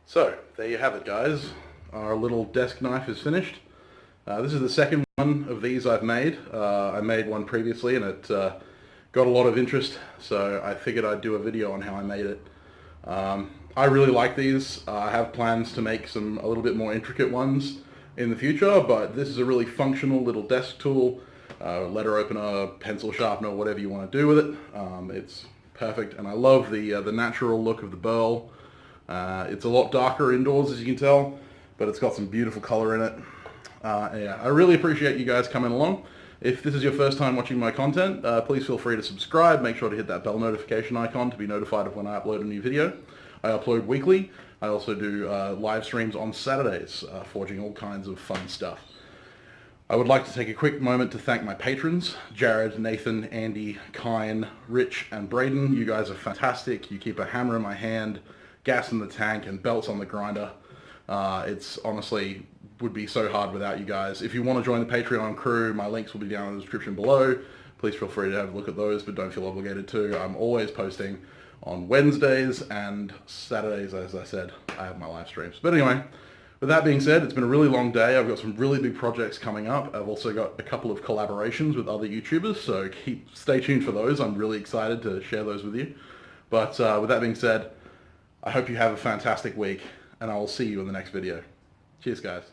So, there you have it, guys. Our little desk knife is finished. This is the second one of these I've made. I made one previously and it got a lot of interest, so I figured I'd do a video on how I made it. I really like these. I have plans to make a little bit more intricate ones in the future, but this is a really functional little desk tool. Letter opener, pencil sharpener, whatever you want to do with it. It's perfect, and I love the natural look of the burl. It's a lot darker indoors, as you can tell, but it's got some beautiful color in it. Yeah, I really appreciate you guys coming along. If this is your first time watching my content, please feel free to subscribe. Make sure to hit that bell notification icon to be notified of when I upload a new video. I upload weekly. I also do live streams on Saturdays, forging all kinds of fun stuff. I would like to take a quick moment to thank my patrons, Jared, Nathan, Andy, Kine, Rich, and Braden. You guys are fantastic. You keep a hammer in my hand, gas in the tank, and belts on the grinder. It's honestly would be so hard without you guys. If you want to join the Patreon crew, my links will be down in the description below. Please feel free to have a look at those, but don't feel obligated to. I'm always posting on Wednesdays and Saturdays, as I said. I have my live streams. But anyway, with that being said, it's been a really long day. I've got some really big projects coming up. I've also got a couple of collaborations with other YouTubers, so stay tuned for those. I'm really excited to share those with you. But with that being said, I hope you have a fantastic week, and I will see you in the next video. Cheers, guys.